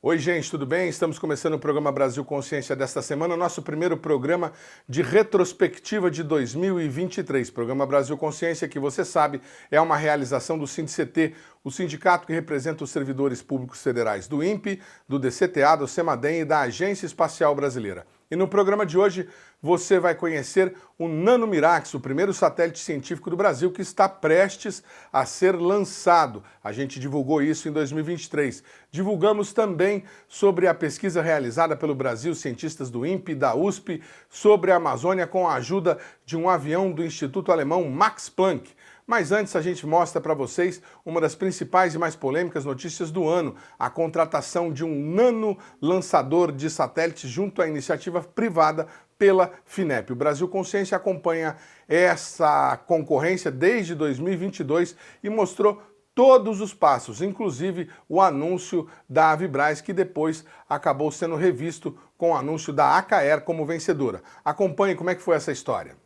Oi, gente, tudo bem? Estamos começando o programa Brasil Consciência desta semana, nosso primeiro programa de retrospectiva de 2023. Programa Brasil Consciência, que você sabe, é uma realização do SINDICT, o sindicato que representa os servidores públicos federais do INPE, do DCTA, do CEMADEM e da Agência Espacial Brasileira. E no programa de hoje você vai conhecer o NanoMirax, o primeiro satélite científico do Brasil que está prestes a ser lançado. A gente divulgou isso em 2023. Divulgamos também sobre a pesquisa realizada pelo Brasil, cientistas do INPE e da USP, sobre a Amazônia com a ajuda de um avião do Instituto Alemão Max Planck. Mas antes a gente mostra para vocês uma das principais e mais polêmicas notícias do ano, a contratação de um nano-lançador de satélites junto à iniciativa privada pela FINEP. O Brasil Consciência acompanha essa concorrência desde 2022 e mostrou todos os passos, inclusive o anúncio da Avibraz, que depois acabou sendo revisto com o anúncio da Acaer como vencedora. Acompanhe como é que foi essa história.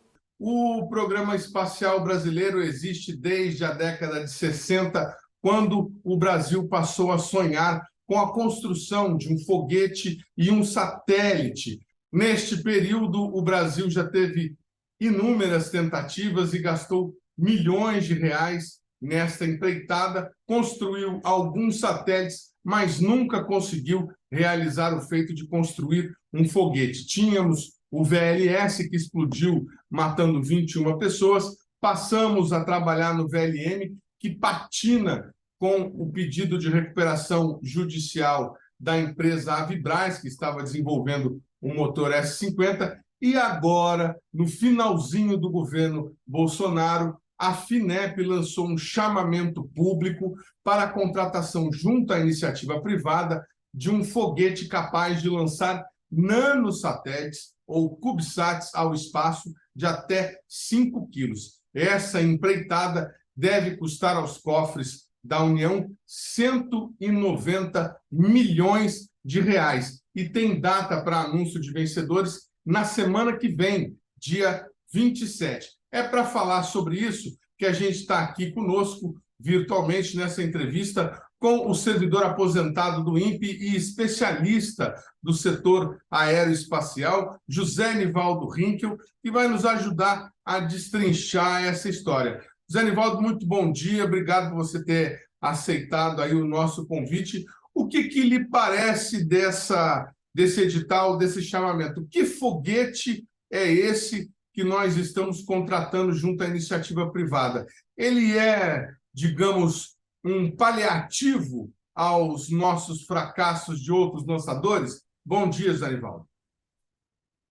O programa espacial brasileiro existe desde a década de 60, quando o Brasil passou a sonhar com a construção de um foguete e um satélite. Neste período, o Brasil já teve inúmeras tentativas e gastou milhões de reais nesta empreitada, construiu alguns satélites, mas nunca conseguiu realizar o feito de construir um foguete. Tínhamos o VLS, que explodiu matando 21 pessoas, passamos a trabalhar no VLM, que patina com o pedido de recuperação judicial da empresa Avibraz, que estava desenvolvendo um motor S50, e agora, no finalzinho do governo Bolsonaro, a FINEP lançou um chamamento público para a contratação junto à iniciativa privada de um foguete capaz de lançar nanosatélites ou CubeSats ao espaço de até 5 quilos. Essa empreitada deve custar aos cofres da União 190 milhões de reais e tem data para anúncio de vencedores na semana que vem, dia 27. É para falar sobre isso que a gente está aqui conosco virtualmente nessa entrevista com o servidor aposentado do INPE e especialista do setor aeroespacial, José Nivaldo Rinkel, que vai nos ajudar a destrinchar essa história. José Nivaldo, muito bom dia, obrigado por você ter aceitado aí o nosso convite. O que lhe parece desse edital, desse chamamento? Que foguete é esse que nós estamos contratando junto à iniciativa privada? Ele é, digamos, um paliativo aos nossos fracassos de outros lançadores? Bom dia, Zé Nivaldo.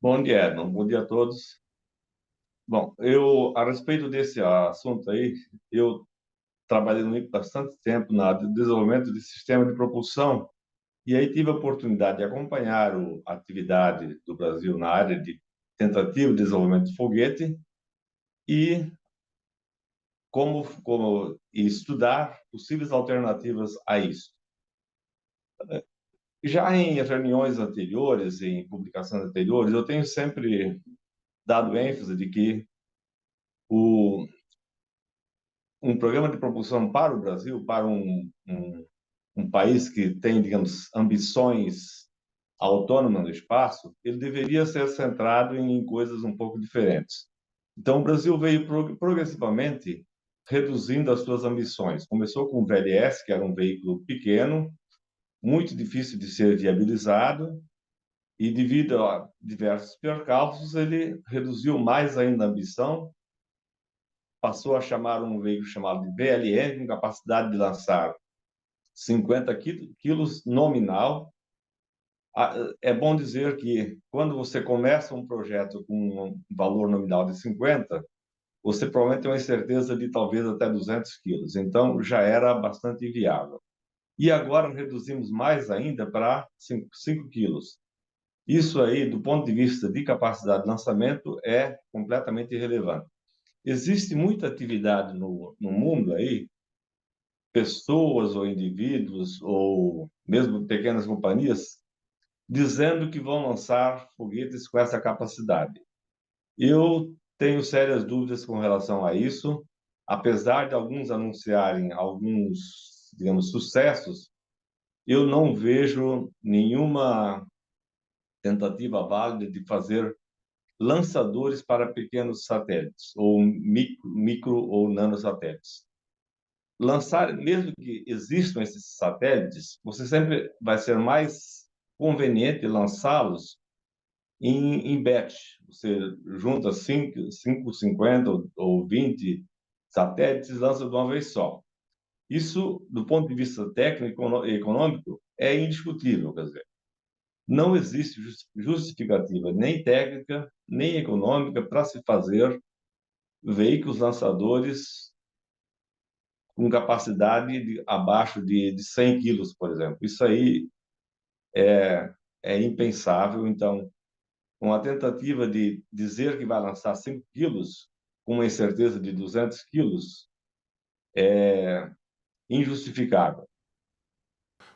Bom dia, Edson. Bom dia a todos. Bom, a respeito desse assunto aí, eu trabalhei no INPE bastante tempo no desenvolvimento de sistema de propulsão e aí tive a oportunidade de acompanhar a atividade do Brasil na área de tentativa de desenvolvimento de foguete e e estudar possíveis alternativas a isso. Já em reuniões anteriores, em publicações anteriores, eu tenho sempre dado ênfase de que o um programa de propulsão para o Brasil, para um país que tem, digamos, ambições autônomas no espaço, ele deveria ser centrado em coisas um pouco diferentes. Então, o Brasil veio progressivamente reduzindo as suas ambições. Começou com o VLS, que era um veículo pequeno, muito difícil de ser viabilizado, e devido a diversos percalços, ele reduziu mais ainda a ambição, passou a chamar um veículo chamado de BLN, com capacidade de lançar 50 quilos nominal. É bom dizer que, quando você começa um projeto com um valor nominal de 50, você provavelmente tem uma incerteza de talvez até 200 quilos. Então, já era bastante viável. E agora reduzimos mais ainda para 5 quilos. Isso aí, do ponto de vista de capacidade de lançamento, é completamente irrelevante. Existe muita atividade no mundo aí, pessoas ou indivíduos, ou mesmo pequenas companhias, dizendo que vão lançar foguetes com essa capacidade. Eu tenho sérias dúvidas com relação a isso, apesar de alguns anunciarem alguns, digamos, sucessos, eu não vejo nenhuma tentativa válida de fazer lançadores para pequenos satélites, ou micro ou nanosatélites. Lançar, mesmo que existam esses satélites, você sempre vai ser mais conveniente lançá-los em batch. Você junta 5, 50 ou 20 satélites e lança de uma vez só. Isso, do ponto de vista técnico e econômico, é indiscutível. Quer dizer, não existe justificativa nem técnica, nem econômica para se fazer veículos lançadores com capacidade abaixo de 100 quilos, por exemplo. Isso aí é impensável. Então, uma tentativa de dizer que vai lançar 5 quilos com uma incerteza de 200 quilos é injustificável.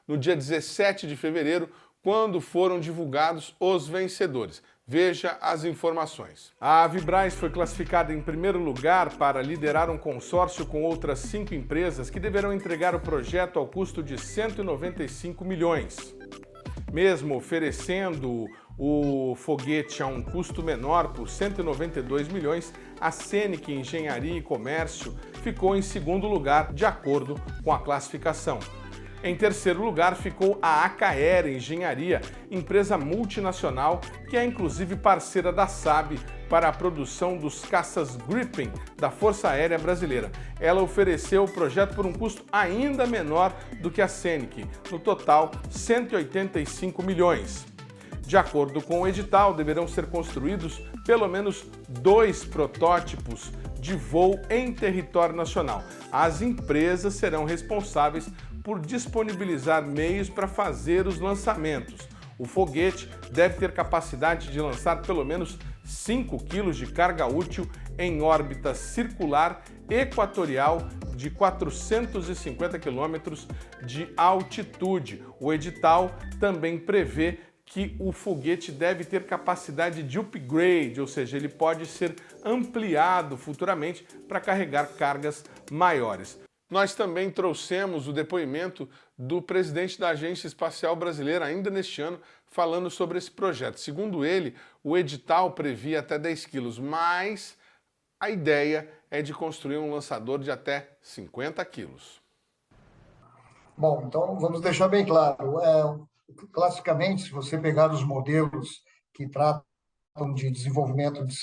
No dia 17 de fevereiro, quando foram divulgados os vencedores. Veja as informações. A Avibraz foi classificada em primeiro lugar para liderar um consórcio com outras 5 empresas que deverão entregar o projeto ao custo de 195 milhões. Mesmo oferecendo o foguete a um custo menor por 192 milhões, a Scenic Engenharia e Comércio ficou em segundo lugar, de acordo com a classificação. Em terceiro lugar ficou a Acaera Engenharia, empresa multinacional que é inclusive parceira da SAB para a produção dos caças Gripen da Força Aérea Brasileira. Ela ofereceu o projeto por um custo ainda menor do que a Scenic, no total 185 milhões. De acordo com o edital, deverão ser construídos pelo menos 2 protótipos de voo em território nacional. As empresas serão responsáveis por disponibilizar meios para fazer os lançamentos. O foguete deve ter capacidade de lançar pelo menos 5 kg de carga útil em órbita circular equatorial de 450 km de altitude. O edital também prevê que o foguete deve ter capacidade de upgrade, ou seja, ele pode ser ampliado futuramente para carregar cargas maiores. Nós também trouxemos o depoimento do presidente da Agência Espacial Brasileira, ainda neste ano, falando sobre esse projeto. Segundo ele, o edital previa até 10 quilos, mas a ideia é de construir um lançador de até 50 quilos. Bom, então vamos deixar bem claro. Classicamente, se você pegar os modelos que tratam de desenvolvimento de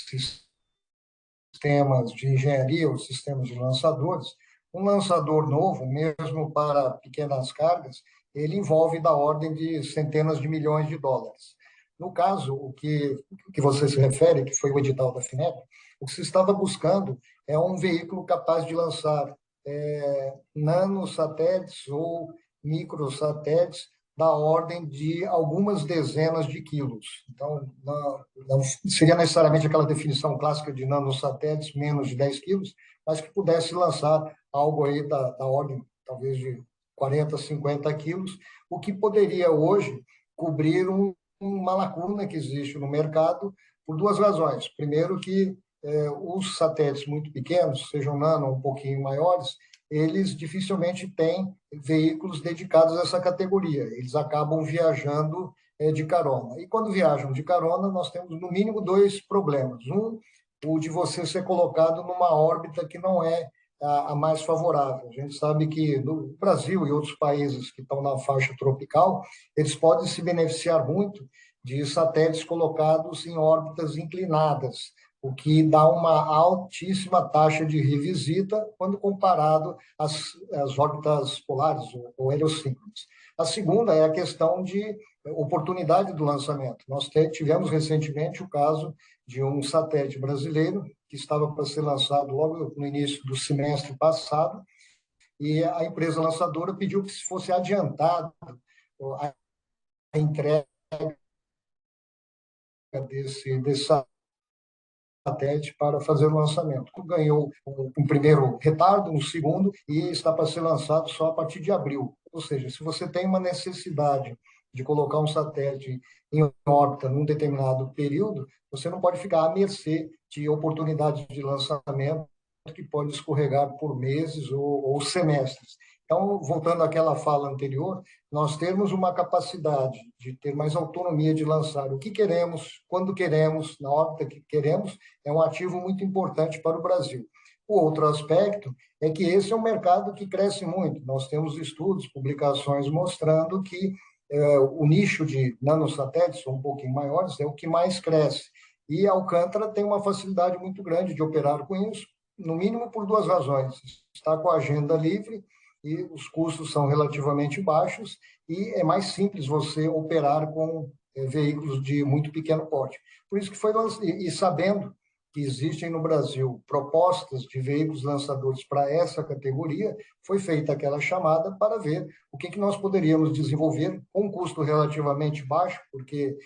sistemas de engenharia ou sistemas de lançadores, um lançador novo, mesmo para pequenas cargas, ele envolve da ordem de centenas de milhões de dólares. No caso, o que você se refere, que foi o edital da FINEP, o que se estava buscando é um veículo capaz de lançar nanosatélites ou microsatélites da ordem de algumas dezenas de quilos. Então, não seria necessariamente aquela definição clássica de nanosatélites menos de 10 quilos, mas que pudesse lançar algo aí da ordem, talvez, de 40, 50 quilos, o que poderia hoje cobrir uma lacuna que existe no mercado por 2 razões. Primeiro, que os satélites muito pequenos, sejam nano ou um pouquinho maiores, eles dificilmente têm veículos dedicados a essa categoria. Eles acabam viajando de carona. E quando viajam de carona, nós temos, no mínimo, 2 problemas. Um, o de você ser colocado numa órbita que não é a mais favorável. A gente sabe que no Brasil e outros países que estão na faixa tropical, eles podem se beneficiar muito de satélites colocados em órbitas inclinadas, o que dá uma altíssima taxa de revisita quando comparado às órbitas polares ou heliosíncronas. A segunda é a questão de oportunidade do lançamento. Nós tivemos recentemente o caso de um satélite brasileiro que estava para ser lançado logo no início do semestre passado, e a empresa lançadora pediu que se fosse adiantado a entrega desse satélite para fazer o lançamento. Ganhou um primeiro retardo, um segundo, e está para ser lançado só a partir de abril. Ou seja, se você tem uma necessidade de colocar um satélite em órbita num determinado período, você não pode ficar à mercê de oportunidades de lançamento que pode escorregar por meses ou semestres. Então, voltando àquela fala anterior, nós termos uma capacidade de ter mais autonomia de lançar o que queremos, quando queremos, na órbita que queremos, é um ativo muito importante para o Brasil. O outro aspecto é que esse é um mercado que cresce muito. Nós temos estudos, publicações mostrando que o nicho de nanosatélites, um pouquinho maiores, é o que mais cresce. E a Alcântara tem uma facilidade muito grande de operar com isso, no mínimo por duas razões. Está com a agenda livre e os custos são relativamente baixos e é mais simples você operar com veículos de muito pequeno porte. Por isso que foi lançado, e sabendo que existem no Brasil propostas de veículos lançadores para essa categoria, foi feita aquela chamada para ver o que nós poderíamos desenvolver com um custo relativamente baixo, porque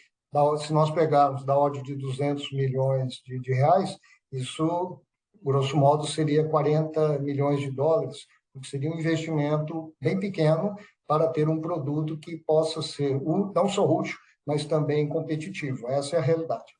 se nós pegarmos da ordem de 200 milhões de reais, isso, grosso modo, seria 40 milhões de dólares, que seria um investimento bem pequeno para ter um produto que possa ser não só útil, mas também competitivo. Essa é a realidade.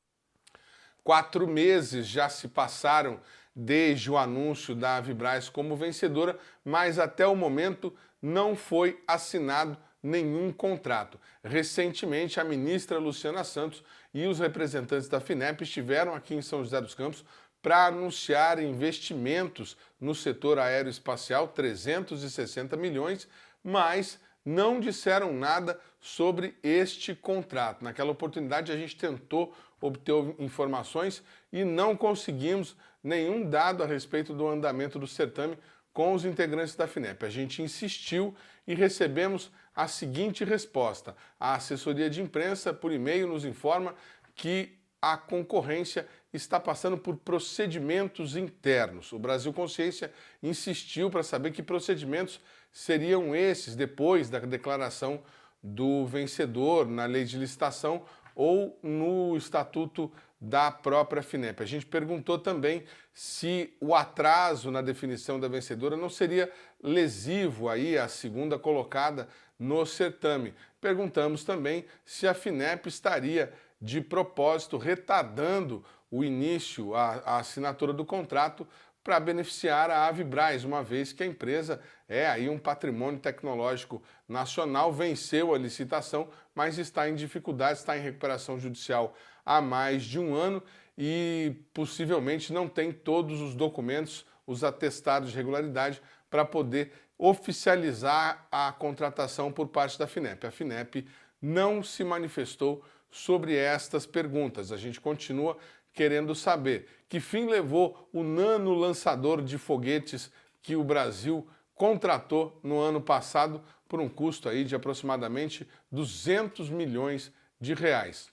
4 meses já se passaram desde o anúncio da Avibraz como vencedora, mas até o momento não foi assinado nenhum contrato. Recentemente, a ministra Luciana Santos e os representantes da FINEP estiveram aqui em São José dos Campos para anunciar investimentos no setor aeroespacial, 360 milhões, mas não disseram nada sobre este contrato. Naquela oportunidade, a gente tentou obter informações e não conseguimos nenhum dado a respeito do andamento do certame com os integrantes da FINEP. A gente insistiu e recebemos a seguinte resposta. A assessoria de imprensa, por e-mail, nos informa que a concorrência está passando por procedimentos internos. O Brasil Consciência insistiu para saber que procedimentos seriam esses depois da declaração do vencedor na lei de licitação ou no estatuto da própria FINEP. A gente perguntou também se o atraso na definição da vencedora não seria lesivo aí à segunda colocada no certame. Perguntamos também se a FINEP estaria de propósito retardando o início, a assinatura do contrato para beneficiar a Avibraz, uma vez que a empresa é aí um patrimônio tecnológico nacional, venceu a licitação, mas está em dificuldade, está em recuperação judicial há mais de um ano e possivelmente não tem todos os documentos, os atestados de regularidade para poder oficializar a contratação por parte da FINEP. A FINEP não se manifestou sobre estas perguntas. A gente continua querendo saber que fim levou o nano lançador de foguetes que o Brasil contratou no ano passado por um custo aí de aproximadamente 200 milhões de reais.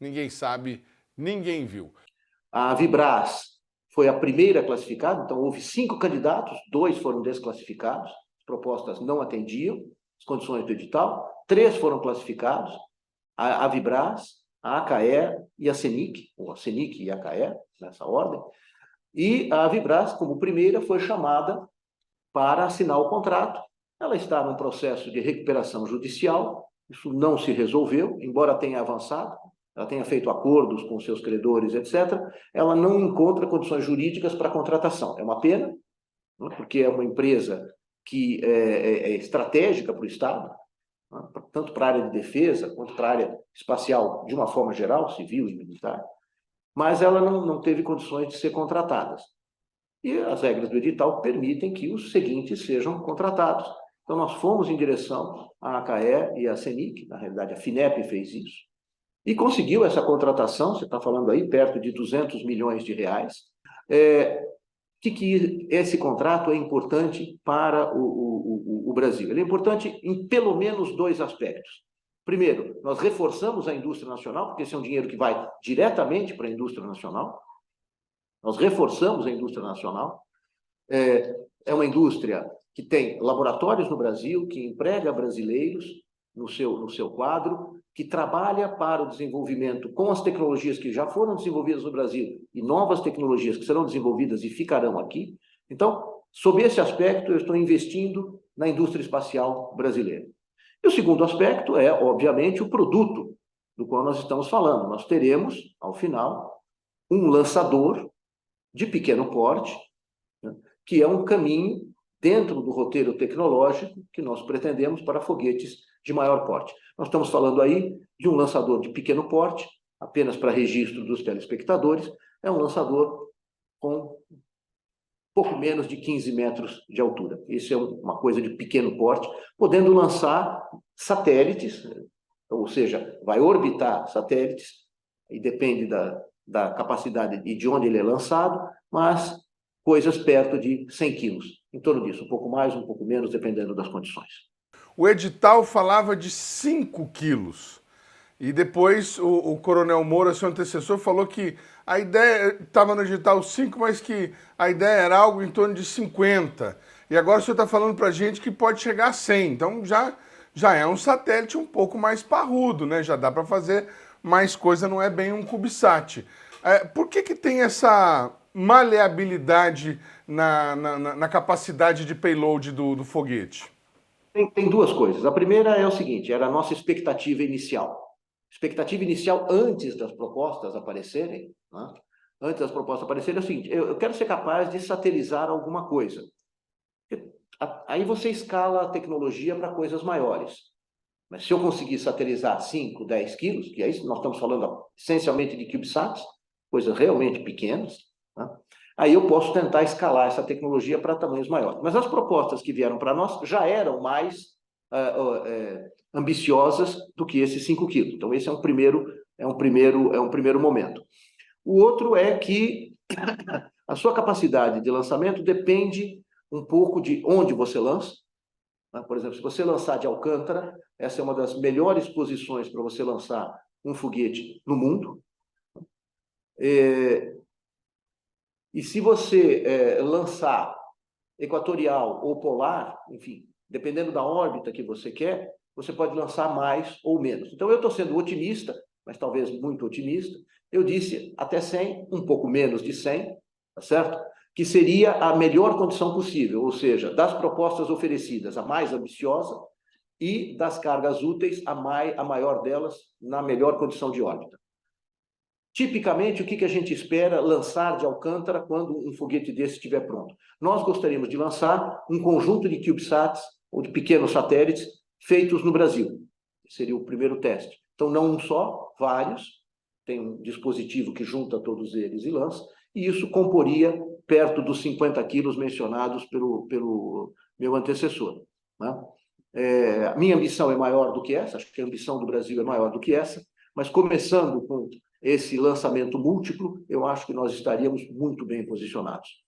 Ninguém sabe, ninguém viu. A Avibraz foi a primeira classificada, então houve 5 candidatos, 2 foram desclassificados, as propostas não atendiam as condições do edital, 3 foram classificados, a Avibraz, a ACAE e a CENIC, ou a CENIC e a ACAE, nessa ordem, e a Avibraz, como primeira, foi chamada para assinar o contrato. Ela está num processo de recuperação judicial, isso não se resolveu, embora tenha avançado, ela tenha feito acordos com seus credores, etc., ela não encontra condições jurídicas para a contratação. É uma pena, porque é uma empresa que é estratégica para o Estado, tanto para a área de defesa quanto para a área espacial, de uma forma geral, civil e militar, mas ela não teve condições de ser contratada. E as regras do edital permitem que os seguintes sejam contratados. Então, nós fomos em direção à ACAE e à CENIC, na realidade a FINEP fez isso, e conseguiu essa contratação, você está falando aí, perto de 200 milhões de reais. Que esse contrato é importante para o Brasil? Ele é importante em pelo menos 2 aspectos. Primeiro, nós reforçamos a indústria nacional, porque esse é um dinheiro que vai diretamente para a indústria nacional. Nós reforçamos a indústria nacional. É uma indústria que tem laboratórios no Brasil, que emprega brasileiros no seu quadro, que trabalha para o desenvolvimento com as tecnologias que já foram desenvolvidas no Brasil e novas tecnologias que serão desenvolvidas e ficarão aqui. Então, sob esse aspecto, eu estou investindo na indústria espacial brasileira. E o segundo aspecto é, obviamente, o produto do qual nós estamos falando. Nós teremos, ao final, um lançador de pequeno porte, né, que é um caminho dentro do roteiro tecnológico que nós pretendemos para foguetes de maior porte. Nós estamos falando aí de um lançador de pequeno porte, apenas para registro dos telespectadores, é um lançador com pouco menos de 15 metros de altura. Isso é uma coisa de pequeno porte, podendo lançar satélites, ou seja, vai orbitar satélites, e depende da capacidade e de onde ele é lançado, mas coisas perto de 100 quilos, em torno disso, um pouco mais, um pouco menos, dependendo das condições. O edital falava de 5 quilos. E depois o Coronel Moura, seu antecessor, falou que a ideia estava no edital 5, mas que a ideia era algo em torno de 50. E agora o senhor está falando para a gente que pode chegar a 100. Então já é um satélite um pouco mais parrudo, né? Já dá para fazer mais coisa, não é bem um CubeSat. Por que tem essa maleabilidade na capacidade de payload do foguete? Tem duas coisas. A primeira é o seguinte, era a nossa expectativa inicial. Expectativa inicial antes das propostas aparecerem, né? Antes das propostas aparecerem é o seguinte, eu quero ser capaz de satelizar alguma coisa. Aí você escala a tecnologia para coisas maiores. Mas se eu conseguir satelizar 5, 10 quilos, que é isso, nós estamos falando essencialmente de CubeSats, coisas realmente pequenas, né? Aí eu posso tentar escalar essa tecnologia para tamanhos maiores. Mas as propostas que vieram para nós já eram mais ambiciosas do que esses 5 quilos. Então, esse é um primeiro momento. O outro é que a sua capacidade de lançamento depende um pouco de onde você lança. Por exemplo, se você lançar de Alcântara, essa é uma das melhores posições para você lançar um foguete no mundo. E se você lançar equatorial ou polar, enfim, dependendo da órbita que você quer, você pode lançar mais ou menos. Então, eu estou sendo otimista, mas talvez muito otimista. Eu disse até 100, um pouco menos de 100, tá certo? Que seria a melhor condição possível, ou seja, das propostas oferecidas, a mais ambiciosa, e das cargas úteis, a maior delas, na melhor condição de órbita. Tipicamente, o que a gente espera lançar de Alcântara quando um foguete desse estiver pronto? Nós gostaríamos de lançar um conjunto de CubeSats, ou de pequenos satélites, feitos no Brasil. Seria o primeiro teste. Então, não um só, vários. Tem um dispositivo que junta todos eles e lança, e isso comporia perto dos 50 quilos mencionados pelo meu antecessor, né? A minha ambição é maior do que essa, acho que a ambição do Brasil é maior do que essa, mas começando com esse lançamento múltiplo, eu acho que nós estaríamos muito bem posicionados.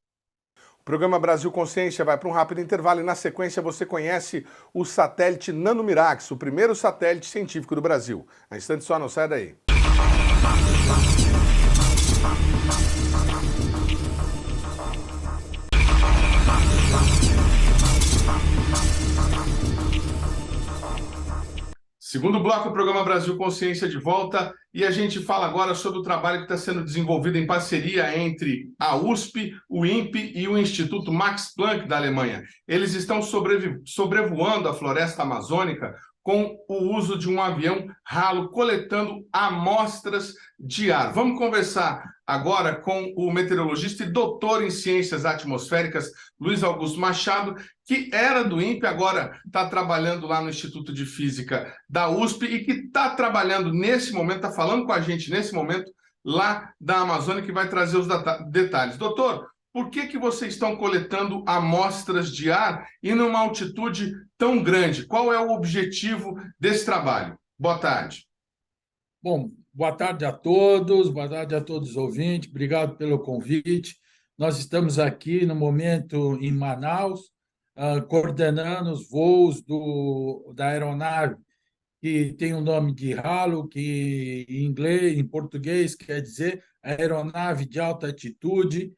O programa Brasil Consciência vai para um rápido intervalo e, na sequência, você conhece o satélite Nanomirax, o primeiro satélite científico do Brasil. A instante só, não sai daí. Segundo bloco do programa Brasil Consciência de volta, e a gente fala agora sobre o trabalho que está sendo desenvolvido em parceria entre a USP, o INPE e o Instituto Max Planck da Alemanha. Eles estão sobrevoando a floresta amazônica com o uso de um avião Halo, coletando amostras de ar. Vamos conversar agora com o meteorologista e doutor em ciências atmosféricas, Luiz Augusto Machado, que era do INPE, agora está trabalhando lá no Instituto de Física da USP e que está trabalhando nesse momento, está falando com a gente nesse momento, lá da Amazônia, que vai trazer os detalhes. Doutor, por que vocês estão coletando amostras de ar e numa altitude tão grande? Qual é o objetivo desse trabalho? Boa tarde. Bom, boa tarde a todos os ouvintes, obrigado pelo convite. Nós estamos aqui no momento em Manaus, coordenando os voos da aeronave que tem o nome de Halo, que em português quer dizer aeronave de alta altitude,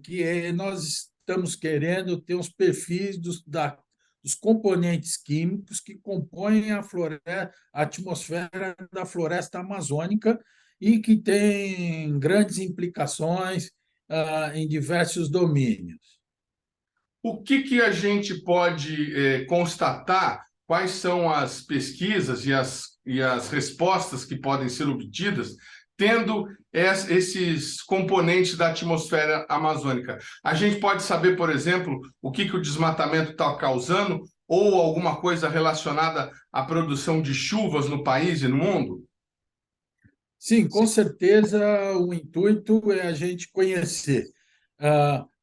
que nós estamos querendo ter os perfis dos componentes químicos que compõem a atmosfera da floresta amazônica e que tem grandes implicações em diversos domínios. O que a gente pode constatar? Quais são as pesquisas e as respostas que podem ser obtidas tendo esses componentes da atmosfera amazônica. A gente pode saber, por exemplo, o que o desmatamento está causando ou alguma coisa relacionada à produção de chuvas no país e no mundo? Sim, com certeza o intuito é a gente conhecer.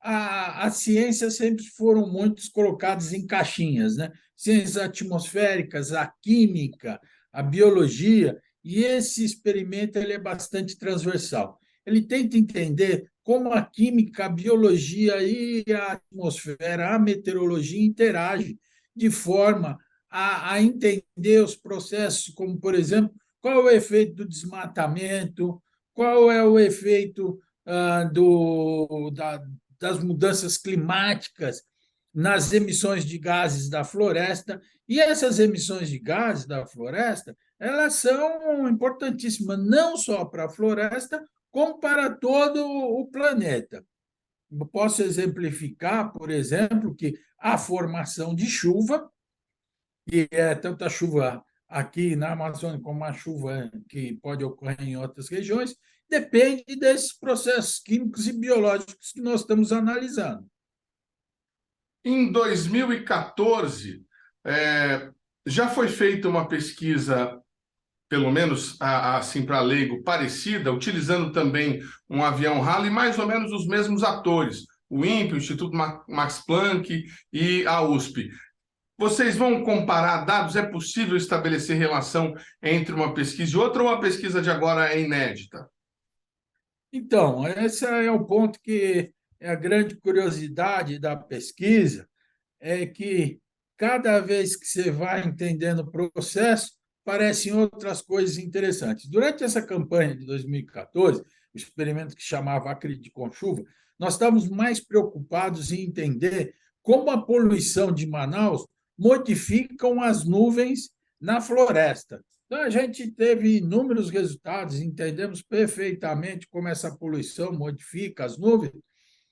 As ciências sempre foram muito colocadas em caixinhas, né? Ciências atmosféricas, a química, a biologia, e esse experimento ele é bastante transversal. Ele tenta entender como a química, a biologia e a atmosfera, a meteorologia interagem de forma a entender os processos, como, por exemplo, qual é o efeito do desmatamento, qual é o efeito das mudanças climáticas nas emissões de gases da floresta. E essas emissões de gases da floresta, elas são importantíssimas, não só para a floresta, como para todo o planeta. Eu posso exemplificar, por exemplo, que a formação de chuva, que é tanto a chuva aqui na Amazônia como a chuva que pode ocorrer em outras regiões, depende desses processos químicos e biológicos que nós estamos analisando. Em 2014, já foi feita uma pesquisa, pelo menos assim para leigo, parecida, utilizando também um avião Halley, mais ou menos os mesmos atores, o INPE, o Instituto Max Planck e a USP. Vocês vão comparar dados? É possível estabelecer relação entre uma pesquisa e outra, ou a pesquisa de agora é inédita? Então, esse é o ponto que é a grande curiosidade da pesquisa, é que cada vez que você vai entendendo o processo, aparecem outras coisas interessantes. Durante essa campanha de 2014, o experimento que chamava Acredite com Chuva, nós estávamos mais preocupados em entender como a poluição de Manaus modificam as nuvens na floresta. Então, a gente teve inúmeros resultados, entendemos perfeitamente como essa poluição modifica as nuvens,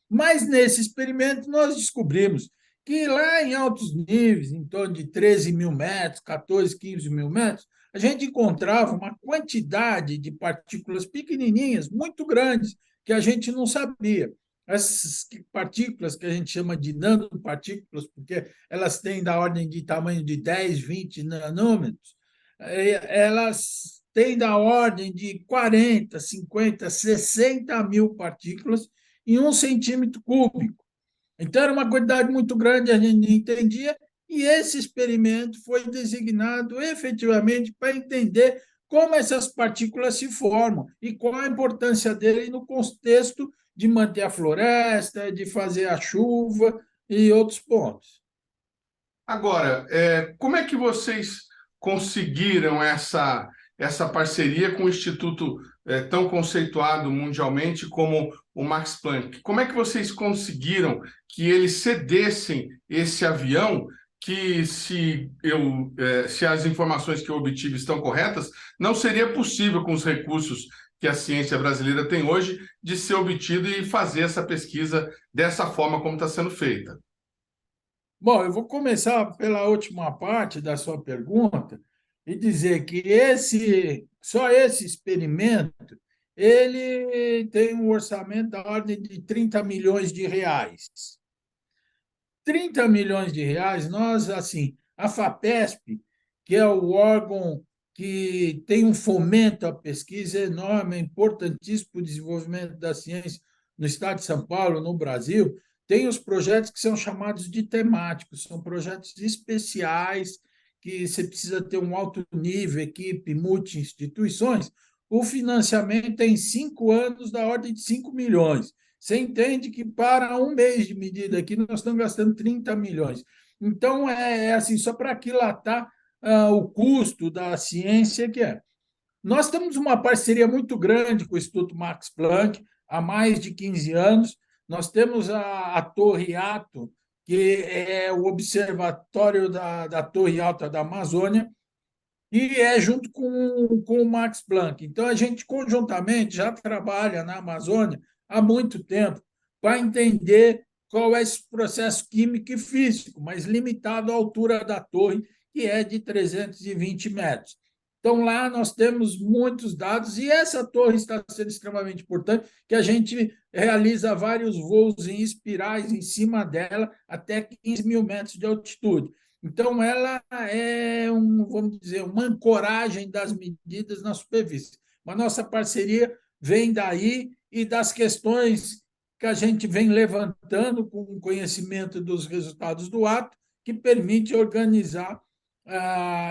mas nesse experimento nós descobrimos que lá em altos níveis, em torno de 13 mil metros, 14, 15 mil metros, a gente encontrava uma quantidade de partículas pequenininhas, muito grandes, que a gente não sabia. Essas partículas que a gente chama de nanopartículas, porque elas têm da ordem de tamanho de 10, 20 nanômetros, elas têm da ordem de 40, 50, 60 mil partículas em 1 centímetro cúbico. Então, era uma quantidade muito grande, a gente não entendia, e esse experimento foi designado efetivamente para entender como essas partículas se formam e qual a importância dele no contexto de manter a floresta, de fazer a chuva e outros pontos. Agora, como é que vocês conseguiram essa parceria com o Instituto tão conceituado mundialmente como o Max Planck? Como é que vocês conseguiram que eles cedessem esse avião que, se as informações que eu obtive estão corretas, não seria possível com os recursos que a ciência brasileira tem hoje de ser obtido e fazer essa pesquisa dessa forma como está sendo feita? Bom, eu vou começar pela última parte da sua pergunta e dizer que só esse experimento ele tem um orçamento da ordem de 30 milhões de reais. 30 milhões de reais, nós, assim, a FAPESP, que é o órgão que tem um fomento à pesquisa enorme, é importantíssimo para o desenvolvimento da ciência no estado de São Paulo, no Brasil, tem os projetos que são chamados de temáticos, são projetos especiais que você precisa ter um alto nível, equipe, multi-instituições. O financiamento é em 5 anos da ordem de 5 milhões. Você entende que para 1 mês de medida aqui nós estamos gastando 30 milhões. Então, é assim, só para aquilatar o custo da ciência que é. Nós temos uma parceria muito grande com o Instituto Max Planck há mais de 15 anos. Nós temos a Torre Ato, que é o observatório da Torre Alta da Amazônia, e é junto com o Max Planck. Então, a gente conjuntamente já trabalha na Amazônia há muito tempo para entender qual é esse processo químico e físico, mas limitado à altura da torre, que é de 320 metros. Então, lá nós temos muitos dados, e essa torre está sendo extremamente importante, que a gente realiza vários voos em espirais em cima dela, até 15 mil metros de altitude. Então, ela é, vamos dizer, uma ancoragem das medidas na superfície. Mas nossa parceria vem daí e das questões que a gente vem levantando com o conhecimento dos resultados do ato, que permite organizar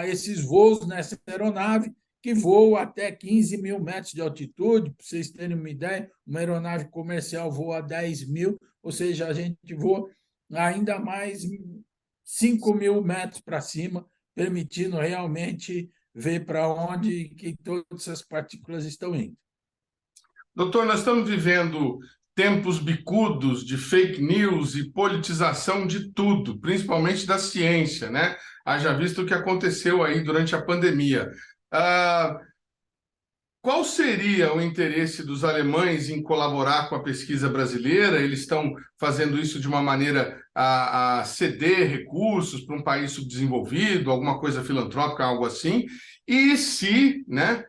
esses voos nessa aeronave, que voa até 15 mil metros de altitude. Para vocês terem uma ideia, uma aeronave comercial voa a 10 mil, ou seja, a gente voa ainda mais 5 mil metros para cima, permitindo realmente ver para onde que todas essas partículas estão indo. Doutor, nós estamos vivendo tempos bicudos de fake news e politização de tudo, principalmente da ciência, né? Haja visto o que aconteceu aí durante a pandemia. Qual seria o interesse dos alemães em colaborar com a pesquisa brasileira? Eles estão fazendo isso de uma maneira a ceder recursos para um país subdesenvolvido, alguma coisa filantrópica, algo assim? E se, né,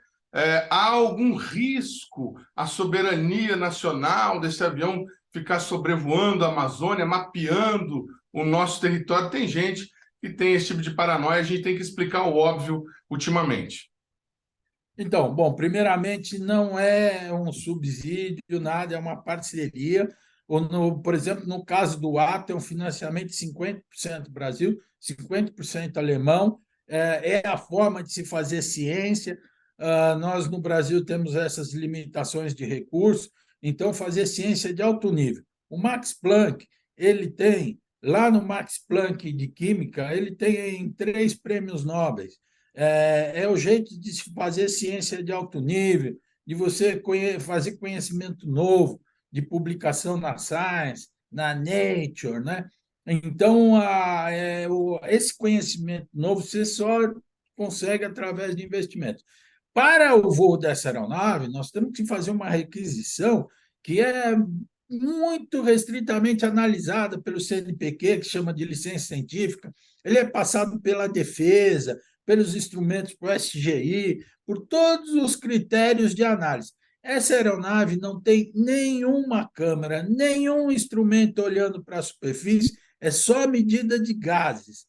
há algum risco à soberania nacional desse avião ficar sobrevoando a Amazônia, mapeando o nosso território? Tem gente que tem esse tipo de paranoia, a gente tem que explicar o óbvio ultimamente. Então, bom, primeiramente, não é um subsídio, nada, é uma parceria. Por exemplo, no caso do ato, é um financiamento de 50% Brasil, 50% alemão. É a forma de se fazer ciência. Nós, no Brasil, temos essas limitações de recursos, então, fazer ciência de alto nível. O Max Planck, ele tem, lá no Max Planck de Química, ele tem 3 prêmios Nobel. É o jeito de se fazer ciência de alto nível, de você fazer conhecimento novo, de publicação na Science, na Nature, né? Então, esse conhecimento novo você só consegue através de investimentos. Para o voo dessa aeronave, nós temos que fazer uma requisição que é muito restritamente analisada pelo CNPq, que chama de licença científica. Ele é passado pela defesa, pelos instrumentos para o SGI, por todos os critérios de análise. Essa aeronave não tem nenhuma câmera, nenhum instrumento olhando para a superfície, é só medida de gases.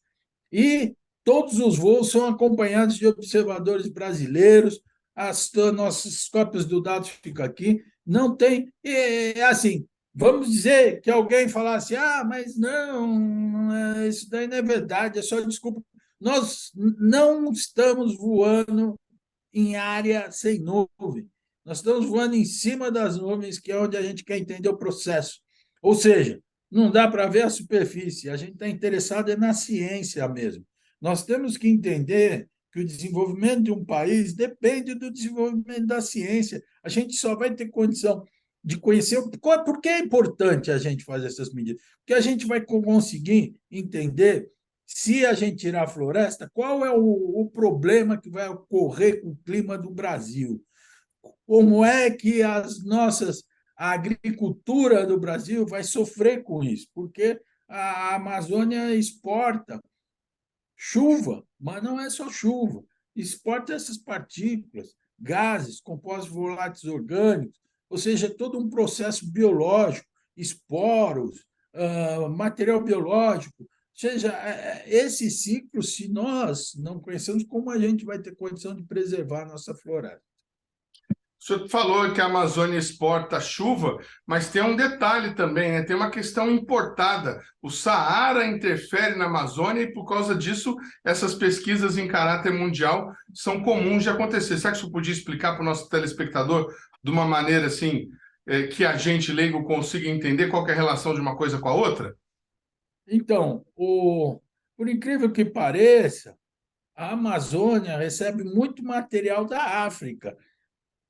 E todos os voos são acompanhados de observadores brasileiros, as nossas cópias do dado ficam aqui, não tem, assim, vamos dizer que alguém falasse, mas não, isso daí não é verdade, é só desculpa. Nós não estamos voando em área sem nuvem, nós estamos voando em cima das nuvens, que é onde a gente quer entender o processo. Ou seja, não dá para ver a superfície, a gente está interessado na ciência mesmo. Nós temos que entender que o desenvolvimento de um país depende do desenvolvimento da ciência. A gente só vai ter condição de conhecer por que é importante a gente fazer essas medidas. Porque a gente vai conseguir entender, se a gente tirar a floresta, qual é o problema que vai ocorrer com o clima do Brasil. Como é que a agricultura do Brasil vai sofrer com isso? Porque a Amazônia exporta chuva, mas não é só chuva, exporta essas partículas, gases, compostos voláteis orgânicos, ou seja, todo um processo biológico, esporos, material biológico. Ou seja, esse ciclo, se nós não conhecemos, como a gente vai ter condição de preservar a nossa floresta? O senhor falou que a Amazônia exporta chuva, mas tem um detalhe também, né? Tem uma questão importada. O Saara interfere na Amazônia e, por causa disso, essas pesquisas em caráter mundial são comuns de acontecer. Será que o senhor podia explicar para o nosso telespectador de uma maneira assim, que a gente leigo consiga entender qual que é a relação de uma coisa com a outra? Então, por incrível que pareça, a Amazônia recebe muito material da África,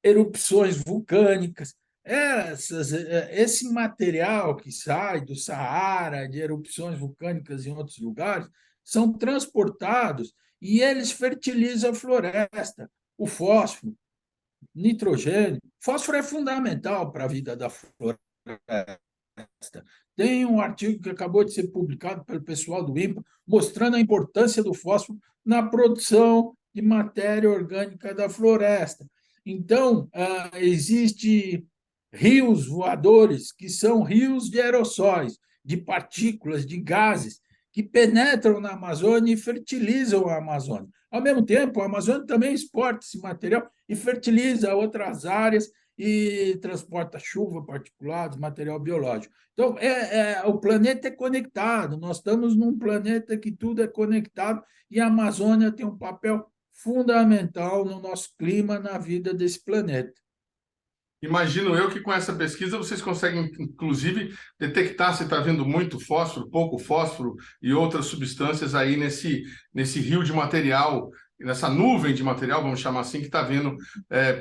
erupções vulcânicas. Esse material que sai do Saara, de erupções vulcânicas em outros lugares, são transportados e eles fertilizam a floresta. O fósforo, nitrogênio. Fósforo é fundamental para a vida da floresta. Tem um artigo que acabou de ser publicado pelo pessoal do INPA mostrando a importância do fósforo na produção de matéria orgânica da floresta. Então, existe rios voadores, que são rios de aerossóis, de partículas, de gases, que penetram na Amazônia e fertilizam a Amazônia. Ao mesmo tempo, a Amazônia também exporta esse material e fertiliza outras áreas e transporta chuva, particulados, material biológico. Então, o planeta é conectado, nós estamos num planeta que tudo é conectado e a Amazônia tem um papel fundamental no nosso clima, na vida desse planeta. Imagino eu que com essa pesquisa vocês conseguem, inclusive, detectar se está havendo muito fósforo, pouco fósforo e outras substâncias aí nesse rio de material, nessa nuvem de material, vamos chamar assim, que está vindo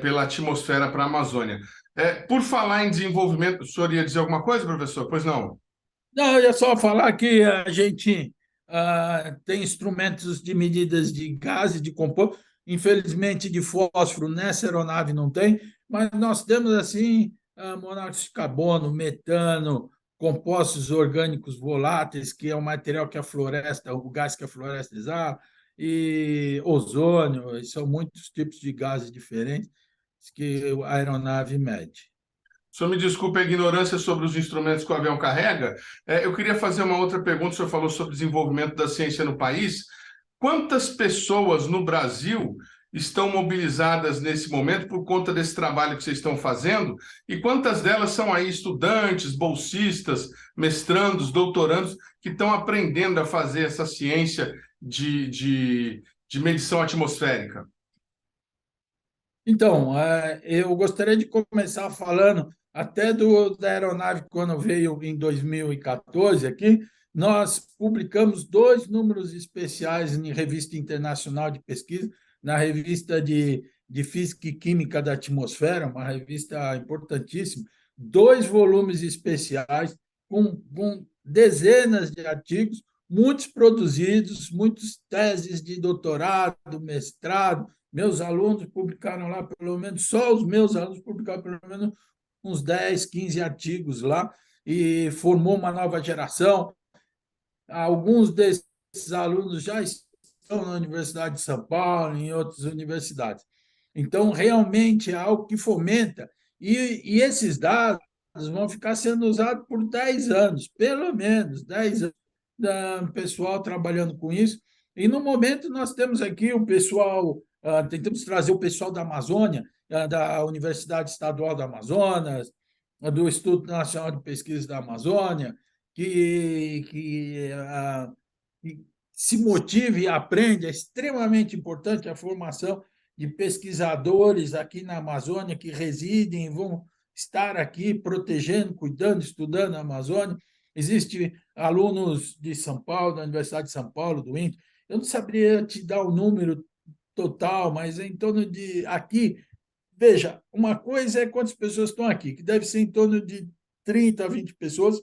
pela atmosfera para a Amazônia. Por falar em desenvolvimento, o senhor ia dizer alguma coisa, professor? Pois não. Não, eu ia só falar que a gente tem instrumentos de medidas de gás e de composto. Infelizmente, de fósforo nessa aeronave não tem, mas nós temos, assim, monóxido de carbono, metano, compostos orgânicos voláteis, que é o material que a floresta, o gás que a floresta exala, e ozônio, e são muitos tipos de gases diferentes que a aeronave mede. O senhor me desculpe a ignorância sobre os instrumentos que o avião carrega. Eu queria fazer uma outra pergunta. O senhor falou sobre desenvolvimento da ciência no país. Quantas pessoas no Brasil estão mobilizadas nesse momento por conta desse trabalho que vocês estão fazendo? E quantas delas são aí estudantes, bolsistas, mestrandos, doutorandos, que estão aprendendo a fazer essa ciência de medição atmosférica? Então, eu gostaria de começar falando até da aeronave, quando veio em 2014 aqui, nós publicamos 2 números especiais em revista internacional de pesquisa, na revista de Física e Química da Atmosfera, uma revista importantíssima, 2 volumes especiais com dezenas de artigos, muitos produzidos, muitas teses de doutorado, mestrado. Meus alunos publicaram lá, pelo menos, só os meus alunos publicaram pelo menos uns 10, 15 artigos lá, e formou uma nova geração. Alguns desses alunos já estão na Universidade de São Paulo, em outras universidades. Então, realmente é algo que fomenta, e esses dados vão ficar sendo usados por 10 anos, pelo menos 10 anos, do pessoal trabalhando com isso. E, no momento, nós temos aqui o pessoal, tentamos trazer o pessoal da Amazônia, da Universidade Estadual do Amazonas, do Instituto Nacional de Pesquisa da Amazônia, que se motive e aprende. É extremamente importante a formação de pesquisadores aqui na Amazônia que residem e vão estar aqui protegendo, cuidando, estudando a Amazônia. Existem alunos de São Paulo, da Universidade de São Paulo, do INPE. Eu não saberia te dar o número total, mas é em torno de aqui. Veja, uma coisa é quantas pessoas estão aqui, que deve ser em torno de 30 a 20 pessoas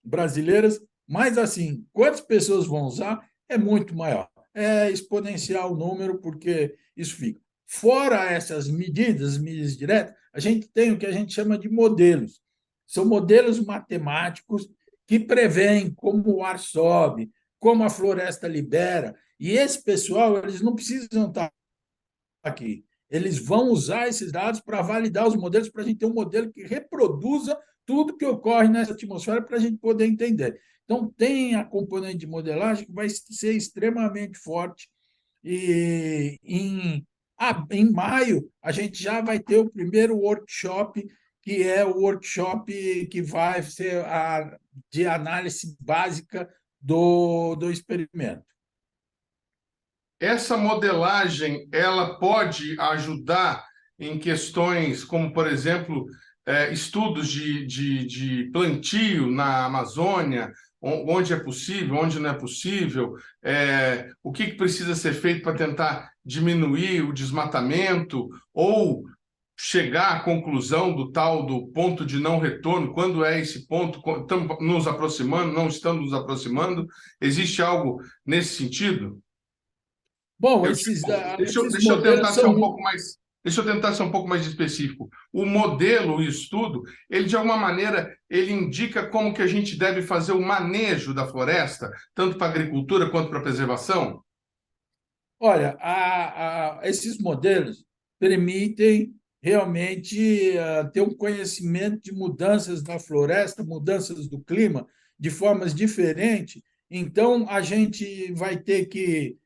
brasileiras, mas, assim, quantas pessoas vão usar é muito maior. É exponencial o número, porque isso fica. Fora essas medidas diretas, a gente tem o que a gente chama de modelos. São modelos matemáticos que preveem como o ar sobe, como a floresta libera, e esse pessoal, eles não precisam estar aqui. Eles vão usar esses dados para validar os modelos, para a gente ter um modelo que reproduza tudo que ocorre nessa atmosfera, para a gente poder entender. Então, tem a componente de modelagem que vai ser extremamente forte. E em maio, a gente já vai ter o primeiro workshop, que é o workshop que vai ser de análise básica do experimento. Essa modelagem, ela pode ajudar em questões como, por exemplo, estudos de plantio na Amazônia, onde é possível, onde não é possível, o que precisa ser feito para tentar diminuir o desmatamento ou chegar à conclusão do ponto de não retorno, quando é esse ponto, estamos nos aproximando, não estamos nos aproximando, existe algo nesse sentido? Bom, deixa eu tentar ser um pouco mais, deixa eu tentar ser um pouco mais específico. O modelo, o estudo, ele de alguma maneira ele indica como que a gente deve fazer o manejo da floresta, tanto para a agricultura quanto para a preservação? Olha, esses modelos permitem realmente ter um conhecimento de mudanças da floresta, mudanças do clima, de formas diferentes. Então, a gente vai ter que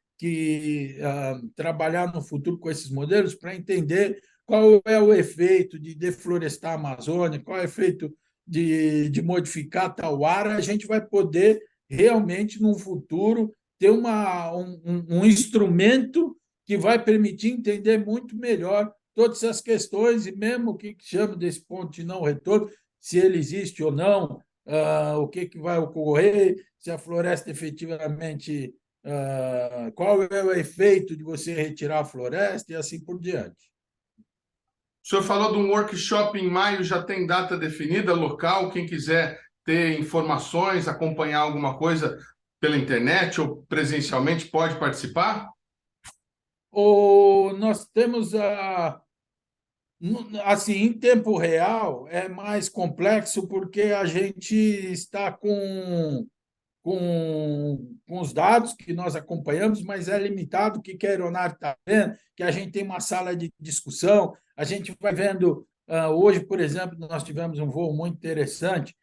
trabalhar no futuro com esses modelos para entender qual é o efeito de deflorestar a Amazônia, qual é o efeito de modificar tal área. A gente vai poder realmente, no futuro, ter um instrumento que vai permitir entender muito melhor todas essas questões e mesmo o que chama desse ponto de não retorno, se ele existe ou não, o que vai ocorrer, se a floresta efetivamente, qual é o efeito de você retirar a floresta e assim por diante. O senhor falou de um workshop em maio, já tem data definida, local, quem quiser ter informações, acompanhar alguma coisa pela internet ou presencialmente pode participar? Nós temos assim, em tempo real é mais complexo porque a gente está com os dados que nós acompanhamos, mas é limitado o que a aeronave está vendo, que a gente tem uma sala de discussão, a gente vai vendo. Hoje, por exemplo, nós tivemos um voo muito interessante.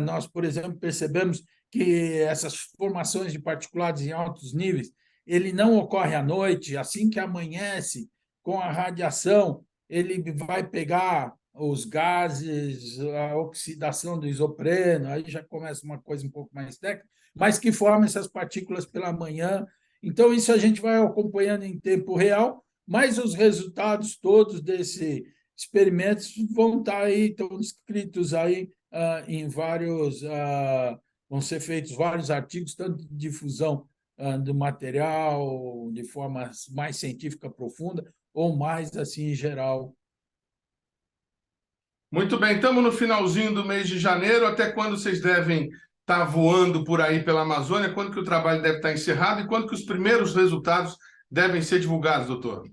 Nós, por exemplo, percebemos que essas formações de particulados em altos níveis, ele não ocorre à noite, assim que amanhece, com a radiação, ele vai pegar os gases, a oxidação do isopreno, aí já começa uma coisa um pouco mais técnica, mas que forma essas partículas pela manhã. Então, isso a gente vai acompanhando em tempo real, mas os resultados todos desses experimentos vão estar aí, estão escritos aí em vários, vão ser feitos vários artigos, tanto de difusão do material de forma mais científica profunda ou mais assim em geral. Muito bem, estamos no finalzinho do mês de janeiro. Até quando vocês devem estar voando por aí pela Amazônia? Quando que o trabalho deve estar encerrado e quando que os primeiros resultados devem ser divulgados, doutor?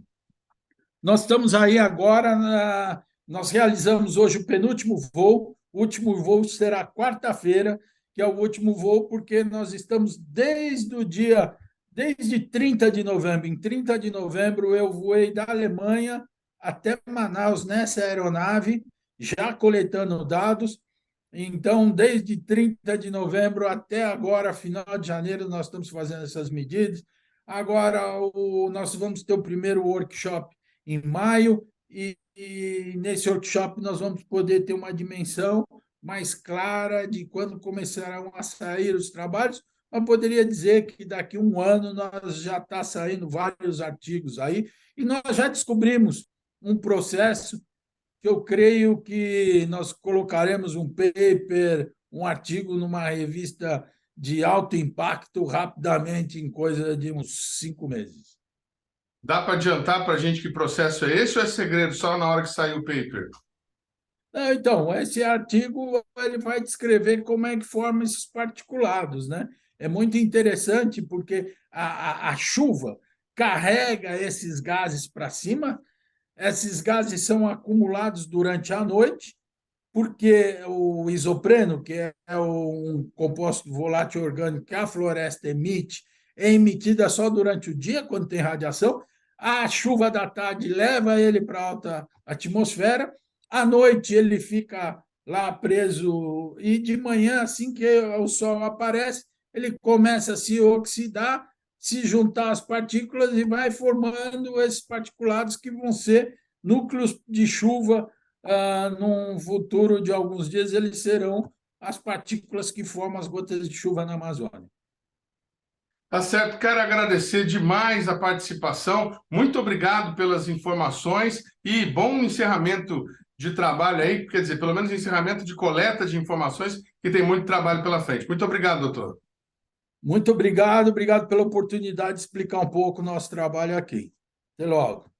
Nós estamos aí agora, nós realizamos hoje o penúltimo voo, o último voo será quarta-feira, que é o último voo, porque nós estamos desde 30 de novembro. Em 30 de novembro eu voei da Alemanha até Manaus nessa aeronave, já coletando dados. Então, desde 30 de novembro até agora, final de janeiro, nós estamos fazendo essas medidas. Agora, nós vamos ter o primeiro workshop em maio, e nesse workshop nós vamos poder ter uma dimensão mais clara de quando começarão a sair os trabalhos. Eu poderia dizer que daqui a um ano nós já está saindo vários artigos aí, e nós já descobrimos um processo que eu creio que nós colocaremos um paper, um artigo numa revista de alto impacto rapidamente, em coisa de uns 5 meses. Dá para adiantar para a gente que processo é esse ou é segredo só na hora que sair o paper? Então, esse artigo ele vai descrever como é que formam esses particulados, né? É muito interessante porque a chuva carrega esses gases para cima, esses gases são acumulados durante a noite, porque o isopreno, que é um composto volátil orgânico que a floresta emite, é emitida só durante o dia, quando tem radiação. A chuva da tarde leva ele para a alta atmosfera, à noite ele fica lá preso, e de manhã, assim que o sol aparece, ele começa a se oxidar, se juntar às partículas e vai formando esses particulados que vão ser núcleos de chuva. Num futuro de alguns dias, eles serão as partículas que formam as gotas de chuva na Amazônia. Tá certo, quero agradecer demais a participação. Muito obrigado pelas informações e bom encerramento de trabalho aí, quer dizer, pelo menos encerramento de coleta de informações, que tem muito trabalho pela frente. Muito obrigado, doutor. Muito obrigado pela oportunidade de explicar um pouco o nosso trabalho aqui. Até logo.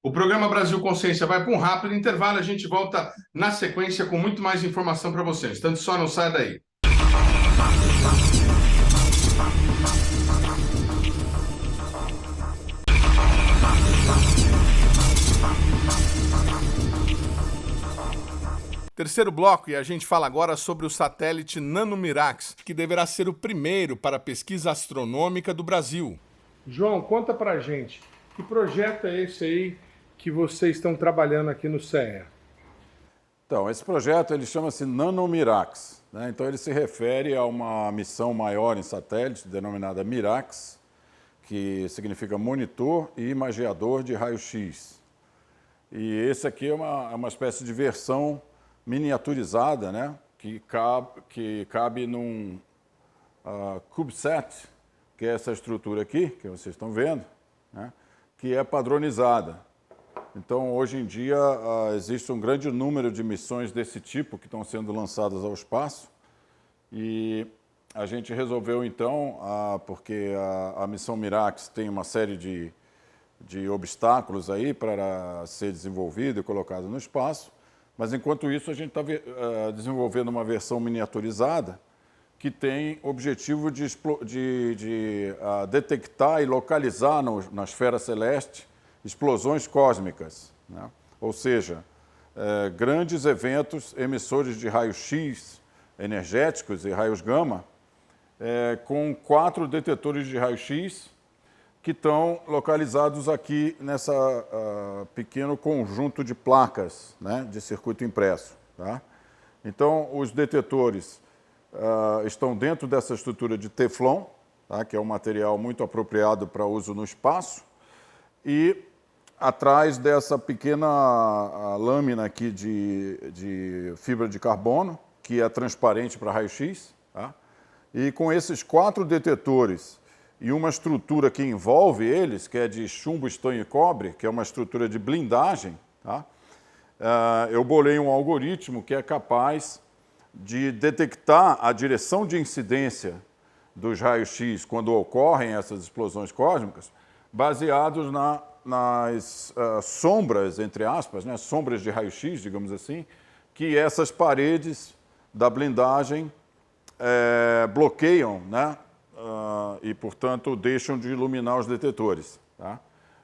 O programa Brasil Consciência vai para um rápido intervalo, a gente volta na sequência com muito mais informação para vocês. Tanto só não sai daí. Terceiro bloco, e a gente fala agora sobre o satélite NanoMirax, que deverá ser o primeiro para a pesquisa astronômica do Brasil. João, conta pra gente, que projeto é esse aí que vocês estão trabalhando aqui no CEA? Então, esse projeto ele chama-se NanoMirax, né? Então ele se refere a uma missão maior em satélite, denominada MIRAX, que significa monitor e imageador de raio-x. E esse aqui é uma espécie de versão miniaturizada, né? que cabe num CubeSat, que é essa estrutura aqui, que vocês estão vendo, né? Que é padronizada. Então, hoje em dia, existe um grande número de missões desse tipo que estão sendo lançadas ao espaço. E a gente resolveu, então, porque a missão Mirax tem uma série de obstáculos aí para ser desenvolvido e colocado no espaço, mas, enquanto isso, a gente está desenvolvendo uma versão miniaturizada que tem objetivo de detectar e localizar na esfera celeste explosões cósmicas, né? Ou seja, grandes eventos emissores de raios-x energéticos e raios gama, com 4 detetores de raio-x que estão localizados aqui nessa pequeno conjunto de placas, né, de circuito impresso. Tá? Então, os detetores estão dentro dessa estrutura de Teflon, tá, que é um material muito apropriado para uso no espaço, e atrás dessa pequena lâmina aqui de fibra de carbono, que é transparente para raio-x, tá? E com esses 4 detetores e uma estrutura que envolve eles, que é de chumbo, estanho e cobre, que é uma estrutura de blindagem, tá? Eu bolei um algoritmo que é capaz de detectar a direção de incidência dos raios-x quando ocorrem essas explosões cósmicas, baseados nas sombras, entre aspas, né, sombras de raio-x, digamos assim, que essas paredes da blindagem bloqueiam, né, e, portanto, deixam de iluminar os detetores. Tá?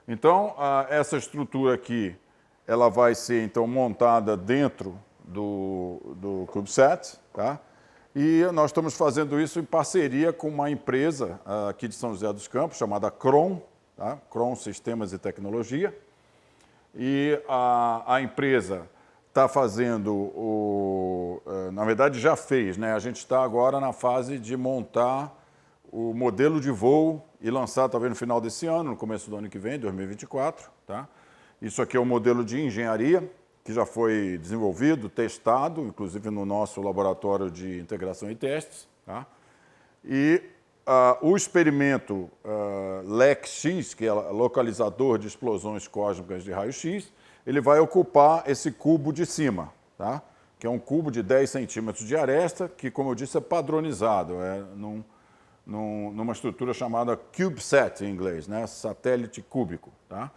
Então, essa estrutura aqui, ela vai ser, então, montada dentro do CubeSat, tá? E nós estamos fazendo isso em parceria com uma empresa aqui de São José dos Campos, chamada Kron, tá? Kron Sistemas e Tecnologia. E a empresa está fazendo, na verdade já fez, né? A gente está agora na fase de montar o modelo de voo e lançar talvez no final desse ano, no começo do ano que vem, 2024. Tá? Isso aqui é um modelo de engenharia que já foi desenvolvido, testado, inclusive no nosso laboratório de integração e testes. Tá? E o experimento LEC-X, que é localizador de explosões cósmicas de raio-x, ele vai ocupar esse cubo de cima, tá? Que é um cubo de 10 centímetros de aresta, que, como eu disse, é padronizado, numa estrutura chamada CubeSat em inglês, né? Satélite cúbico. Tá?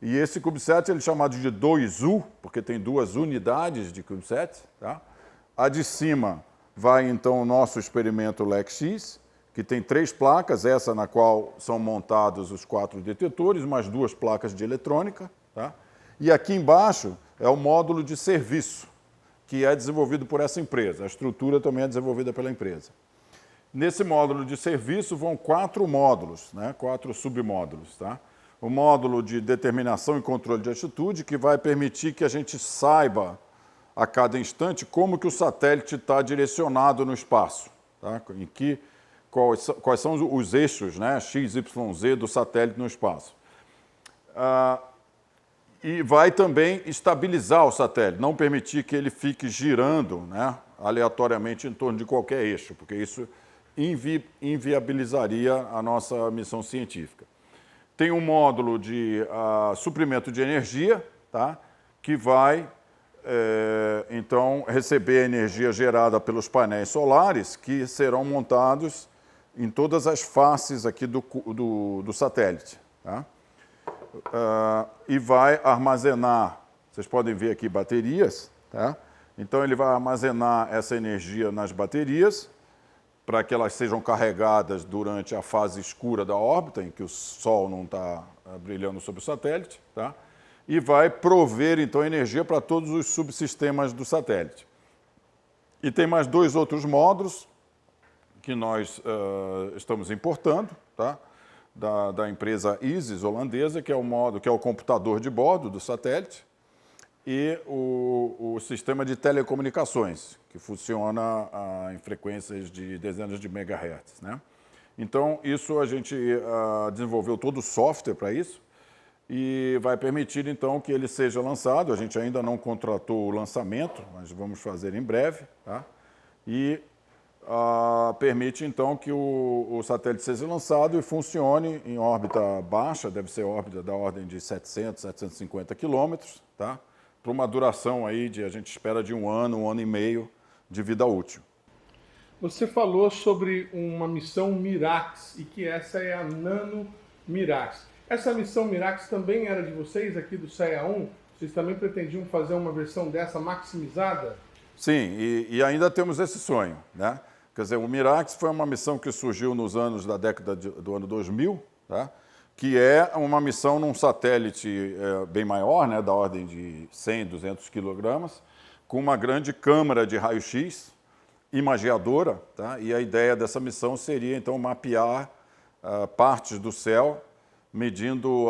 E esse CubeSat ele é chamado de 2U, porque tem 2 unidades de CubeSat. Tá? A de cima vai, então, o nosso experimento LEC-X, que tem 3 placas, essa na qual são montados os 4 detetores, mais 2 placas de eletrônica. Tá? E aqui embaixo é o módulo de serviço, que é desenvolvido por essa empresa. A estrutura também é desenvolvida pela empresa. Nesse módulo de serviço vão 4 módulos, né? 4 submódulos. Tá? O módulo de determinação e controle de altitude, que vai permitir que a gente saiba a cada instante como que o satélite está direcionado no espaço. Tá? Quais são os eixos, né? X, Y, Z do satélite no espaço. E vai também estabilizar o satélite, não permitir que ele fique girando, né, aleatoriamente em torno de qualquer eixo, porque isso inviabilizaria a nossa missão científica. Tem um módulo de suprimento de energia, tá, que vai, então, receber a energia gerada pelos painéis solares, que serão montados em todas as faces aqui do satélite. Tá? E vai armazenar, vocês podem ver aqui baterias, tá? Então ele vai armazenar essa energia nas baterias para que elas sejam carregadas durante a fase escura da órbita, em que o Sol não está brilhando sobre o satélite, tá? E vai prover então energia para todos os subsistemas do satélite. E tem mais 2 outros módulos que nós estamos importando, tá? da empresa Isis, holandesa, que é o computador de bordo do satélite, e o sistema de telecomunicações, que funciona em frequências de dezenas de megahertz, né? Então, isso a gente desenvolveu todo o software para isso e vai permitir, então, que ele seja lançado. A gente ainda não contratou o lançamento, mas vamos fazer em breve, tá? E permite, então, que o satélite seja lançado e funcione em órbita baixa, deve ser órbita da ordem de 700, 750 quilômetros, tá? Para uma duração aí a gente espera de um ano e meio de vida útil. Você falou sobre uma missão Mirax e que essa é a Nano Mirax. Essa missão Mirax também era de vocês aqui do CEA-1? Vocês também pretendiam fazer uma versão dessa maximizada? Sim, e ainda temos esse sonho, né? Quer dizer, o Mirax foi uma missão que surgiu nos anos da década do ano 2000, tá? Que é uma missão num satélite bem maior, né? Da ordem de 100, 200 quilogramas, com uma grande câmara de raio-x, imagiadora, tá? E a ideia dessa missão seria, então, mapear partes do céu, medindo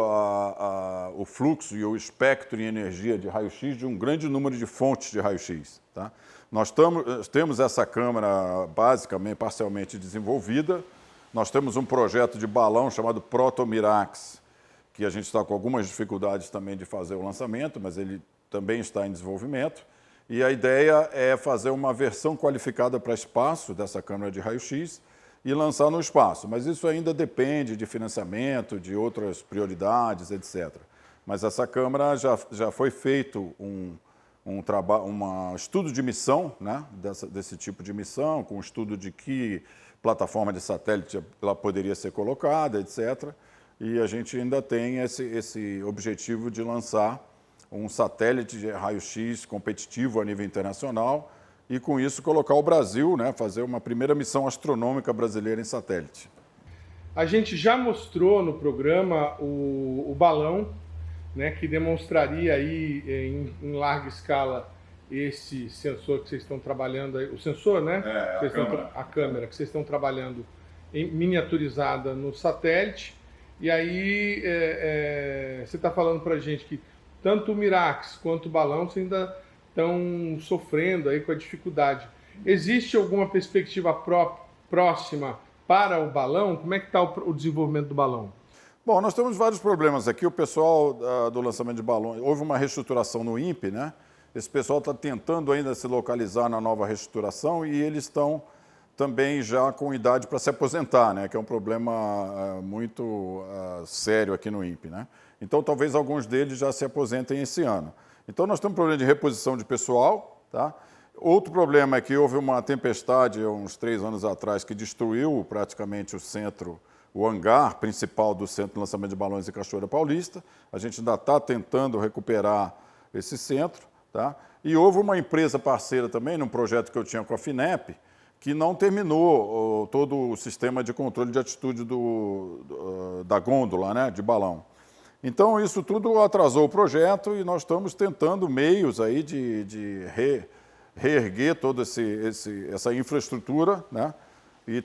o fluxo e o espectro e energia de raio-x de um grande número de fontes de raio-x, tá? Nós temos essa câmara basicamente, parcialmente desenvolvida. Nós temos um projeto de balão chamado Proto-Mirax, que a gente está com algumas dificuldades também de fazer o lançamento, mas ele também está em desenvolvimento. E a ideia é fazer uma versão qualificada para espaço dessa câmara de raio-x e lançar no espaço. Mas isso ainda depende de financiamento, de outras prioridades, etc. Mas essa câmara já foi feito um estudo de missão, né, desse tipo de missão, com estudo de que plataforma de satélite ela poderia ser colocada, etc. E a gente ainda tem esse objetivo de lançar um satélite de raio-x competitivo a nível internacional e, com isso, colocar o Brasil, né, fazer uma primeira missão astronômica brasileira em satélite. A gente já mostrou no programa o balão, né, que demonstraria aí em larga escala esse sensor que vocês estão trabalhando aí, o sensor, né? A câmera que vocês estão trabalhando miniaturizada no satélite. E aí você está falando para a gente que tanto o Mirax quanto o balão vocês ainda estão sofrendo aí com a dificuldade. Existe alguma perspectiva próxima para o balão? Como é que está o desenvolvimento do balão? Bom, nós temos vários problemas aqui. O pessoal do lançamento de balões, houve uma reestruturação no INPE, né? Esse pessoal está tentando ainda se localizar na nova reestruturação e eles estão também já com idade para se aposentar, né? Que é um problema muito sério aqui no INPE, né? Então, talvez alguns deles já se aposentem esse ano. Então, nós temos um problema de reposição de pessoal, tá? Outro problema é que houve uma tempestade, uns 3 anos atrás, que destruiu praticamente o hangar principal do Centro de Lançamento de Balões em Cachoeira Paulista. A gente ainda está tentando recuperar esse centro, tá? E houve uma empresa parceira também, num projeto que eu tinha com a FINEP, que não terminou todo o sistema de controle de altitude da gôndola, né, de balão. Então, isso tudo atrasou o projeto e nós estamos tentando meios aí de reerguer toda essa infraestrutura, né? E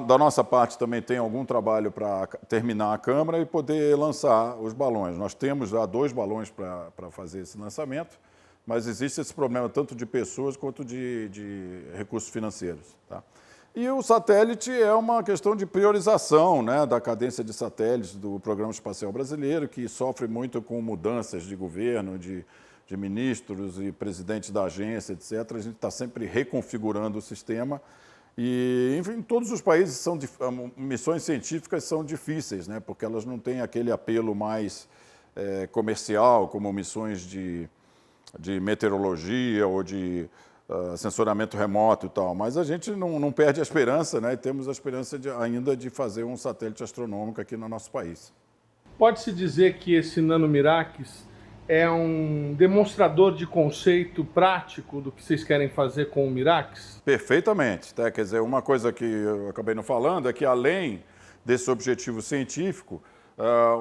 da nossa parte também tem algum trabalho para terminar a câmara e poder lançar os balões. Nós temos já 2 balões para fazer esse lançamento, mas existe esse problema tanto de pessoas quanto de recursos financeiros, tá? E o satélite é uma questão de priorização, né, da cadência de satélites do Programa Espacial Brasileiro, que sofre muito com mudanças de governo, de ministros e presidentes da agência, etc. A gente está sempre reconfigurando o sistema. E, enfim, todos os países missões científicas são difíceis, né, porque elas não têm aquele apelo mais comercial, como missões de meteorologia ou de sensoramento remoto e tal. Mas a gente não perde a esperança, né, e temos a esperança ainda de fazer um satélite astronômico aqui no nosso país. Pode-se dizer que esse Nano Mirax é um demonstrador de conceito prático do que vocês querem fazer com o Mirax? Perfeitamente. Tá? Quer dizer, uma coisa que eu acabei não falando é que, além desse objetivo científico,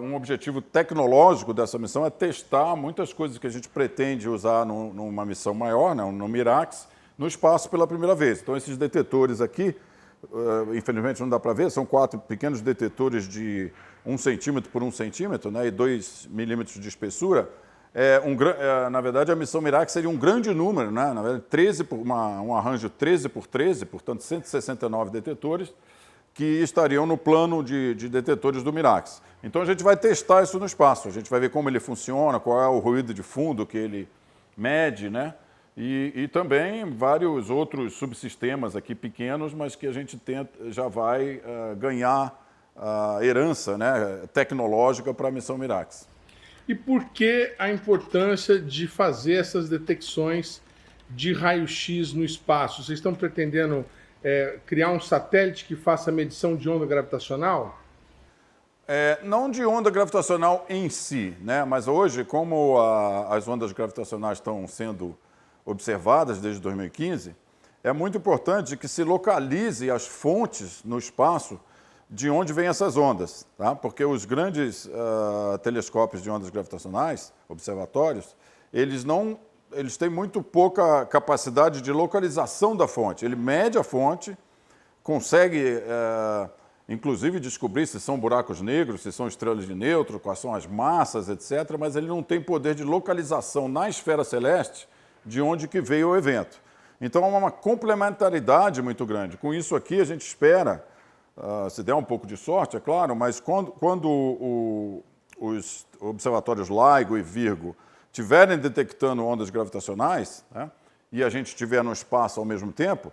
um objetivo tecnológico dessa missão é testar muitas coisas que a gente pretende usar numa missão maior, né, no Mirax, no espaço pela primeira vez. Então, esses detetores aqui infelizmente não dá para ver, são 4 pequenos detetores de 1 centímetro por 1 centímetro, né, e 2 milímetros de espessura. Na verdade, a missão Mirax seria um grande número, né? Na verdade, um arranjo 13 por 13, portanto 169 detetores, que estariam no plano de detetores do Mirax. Então a gente vai testar isso no espaço, a gente vai ver como ele funciona, qual é o ruído de fundo que ele mede, né? E também vários outros subsistemas aqui pequenos, mas que a gente já vai ganhar herança, né, tecnológica para a missão Mirax. E por que a importância de fazer essas detecções de raio-x no espaço? Vocês estão pretendendo criar um satélite que faça medição de onda gravitacional? Não de onda gravitacional em si, né? Mas hoje, como as ondas gravitacionais estão sendo observadas desde 2015, é muito importante que se localize as fontes no espaço de onde vêm essas ondas, tá? Porque os grandes telescópios de ondas gravitacionais, observatórios, eles têm muito pouca capacidade de localização da fonte. Ele mede a fonte, consegue, inclusive, descobrir se são buracos negros, se são estrelas de nêutron, quais são as massas, etc., mas ele não tem poder de localização na esfera celeste de onde que veio o evento. Então, há uma complementaridade muito grande. Com isso aqui, a gente espera, se der um pouco de sorte, é claro, mas quando os observatórios LIGO e Virgo estiverem detectando ondas gravitacionais, né, e a gente estiver no espaço ao mesmo tempo,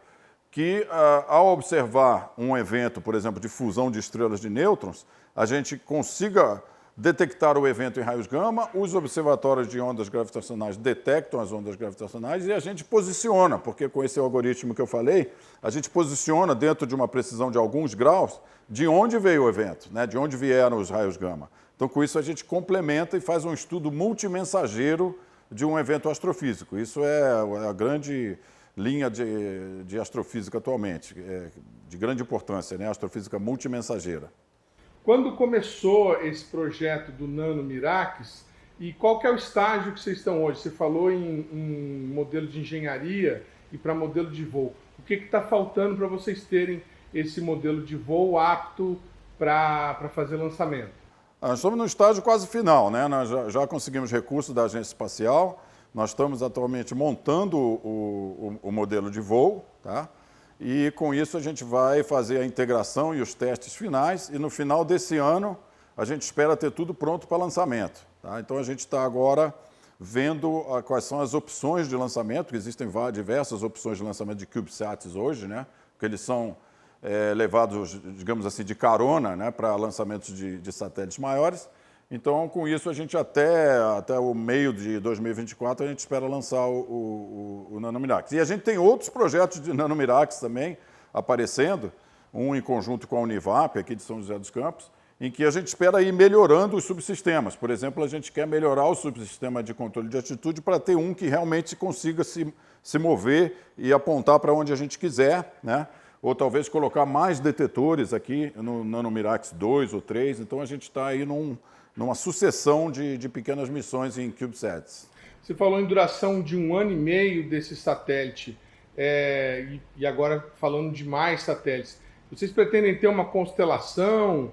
que ao observar um evento, por exemplo, de fusão de estrelas de nêutrons, a gente consiga detectar o evento em raios gama, os observatórios de ondas gravitacionais detectam as ondas gravitacionais e a gente posiciona, porque com esse algoritmo que eu falei, a gente posiciona dentro de uma precisão de alguns graus de onde veio o evento, né, de onde vieram os raios gama. Então, com isso, a gente complementa e faz um estudo multimensageiro de um evento astrofísico. Isso é a grande linha de astrofísica atualmente, de grande importância, né, a astrofísica multimensageira. Quando começou esse projeto do Nano Mirax e qual que é o estágio que vocês estão hoje? Você falou em modelo de engenharia e para modelo de voo. O que está faltando para vocês terem esse modelo de voo apto para fazer lançamento? Nós estamos no estágio quase final, né? Nós já conseguimos recursos da Agência Espacial, nós estamos atualmente montando o modelo de voo, tá? E com isso a gente vai fazer a integração e os testes finais e no final desse ano a gente espera ter tudo pronto para lançamento, tá? Então a gente está agora vendo quais são as opções de lançamento, que existem diversas opções de lançamento de CubeSats hoje, né? Porque eles são levados, digamos assim, de carona, né, para lançamentos de satélites maiores. Então, com isso, a gente até o meio de 2024, a gente espera lançar o Nano Mirax. E a gente tem outros projetos de Nano Mirax também aparecendo, um em conjunto com a Univap, aqui de São José dos Campos, em que a gente espera ir melhorando os subsistemas. Por exemplo, a gente quer melhorar o subsistema de controle de altitude para ter um que realmente consiga se mover e apontar para onde a gente quiser, né? Ou talvez colocar mais detetores aqui no Nano Mirax 2 ou 3. Então, a gente está aí numa sucessão de pequenas missões em CubeSats. Você falou em duração de 1 ano e meio desse satélite, e agora falando de mais satélites. Vocês pretendem ter uma constelação,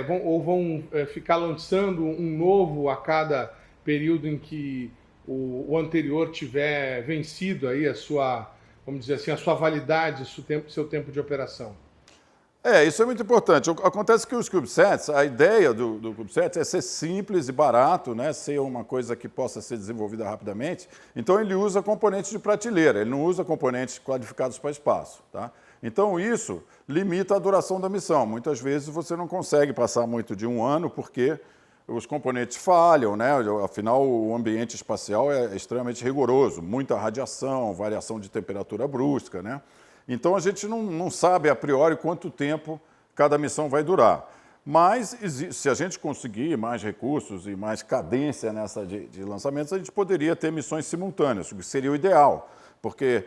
vão ficar lançando um novo a cada período em que o anterior tiver vencido aí a sua, vamos dizer assim, a sua validade, seu tempo de operação? Isso é muito importante. Acontece que os CubeSats, a ideia do CubeSats é ser simples e barato, né? Ser uma coisa que possa ser desenvolvida rapidamente. Então, ele usa componentes de prateleira, ele não usa componentes qualificados para espaço, tá? Então, isso limita a duração da missão. Muitas vezes você não consegue passar muito de 1 ano porque os componentes falham, né? Afinal, o ambiente espacial é extremamente rigoroso, muita radiação, variação de temperatura brusca, né? Então, a gente não sabe a priori quanto tempo cada missão vai durar. Mas, se a gente conseguir mais recursos e mais cadência nessa de lançamentos, a gente poderia ter missões simultâneas, o que seria o ideal. Porque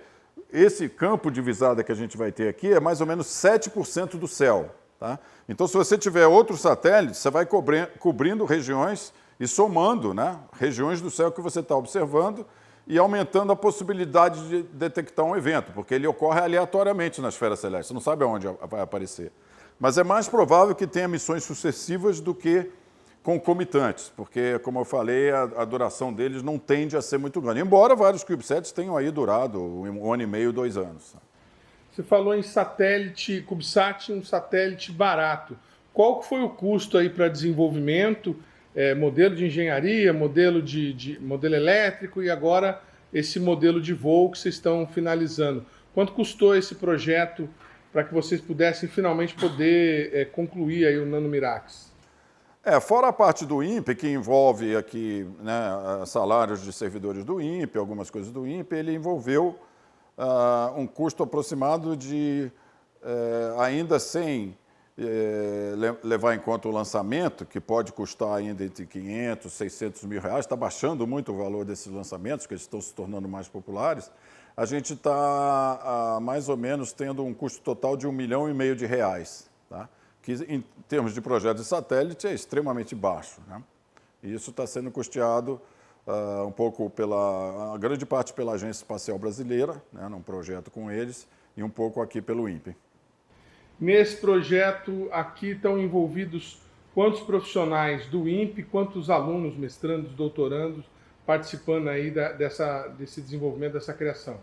esse campo de visada que a gente vai ter aqui é mais ou menos 7% do céu, tá? Então, se você tiver outros satélites, você vai cobrindo regiões e somando, né, regiões do céu que você está observando. e aumentando a possibilidade de detectar um evento, porque ele ocorre aleatoriamente na esfera celeste, você não sabe aonde vai aparecer. Mas é mais provável que tenha missões sucessivas do que concomitantes, porque, como eu falei, a duração deles não tende a ser muito grande, embora vários CubeSats tenham aí durado 1 ano e meio, 2 anos. Você falou em satélite, CubeSat, um satélite barato. Qual que foi o custo aí para desenvolvimento, modelo de engenharia, modelo elétrico e agora esse modelo de voo que vocês estão finalizando? Quanto custou esse projeto para que vocês pudessem finalmente poder concluir aí o NanoMirax? Fora a parte do INPE, que envolve aqui, né, salários de servidores do INPE, algumas coisas do INPE, ele envolveu um custo aproximado de, ainda sem levar em conta o lançamento, que pode custar ainda entre 500 e 600 mil reais, está baixando muito o valor desses lançamentos, que eles estão se tornando mais populares, a gente está mais ou menos tendo um custo total de R$1,5 milhão de reais, tá? Que em termos de projeto de satélite é extremamente baixo, né? E isso está sendo custeado um pouco a grande parte pela Agência Espacial Brasileira, né, num projeto com eles, e um pouco aqui pelo INPE. Nesse projeto aqui estão envolvidos quantos profissionais do INPE, quantos alunos, mestrandos, doutorandos, participando aí desse desenvolvimento, dessa criação?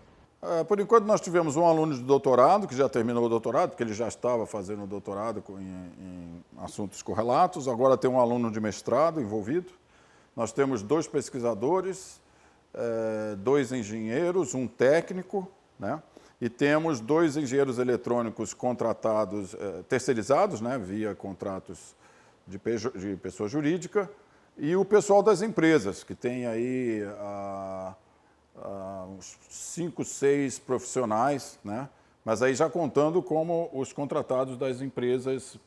Por enquanto, nós tivemos um aluno de doutorado, que já terminou o doutorado, porque ele já estava fazendo o doutorado em assuntos correlatos. Agora tem um aluno de mestrado envolvido. Nós temos 2 pesquisadores, 2 engenheiros, um técnico, né? E temos 2 engenheiros eletrônicos contratados, terceirizados, né, via contratos de pessoa jurídica, e o pessoal das empresas, que tem aí uns 5, 6 profissionais, né? Mas aí já contando como os contratados das empresas,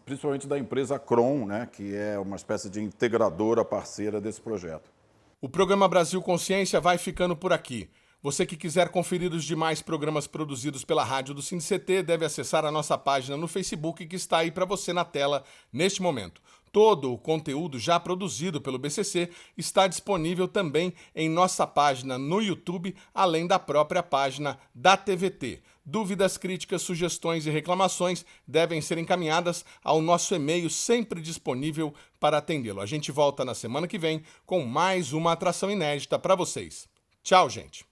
principalmente da empresa Cron, né? Que é uma espécie de integradora parceira desse projeto. O programa Brasil Consciência vai ficando por aqui. Você que quiser conferir os demais programas produzidos pela rádio do CineCT deve acessar a nossa página no Facebook, que está aí para você na tela neste momento. Todo o conteúdo já produzido pelo BCC está disponível também em nossa página no YouTube, além da própria página da TVT. Dúvidas, críticas, sugestões e reclamações devem ser encaminhadas ao nosso e-mail, sempre disponível para atendê-lo. A gente volta na semana que vem com mais uma atração inédita para vocês. Tchau, gente!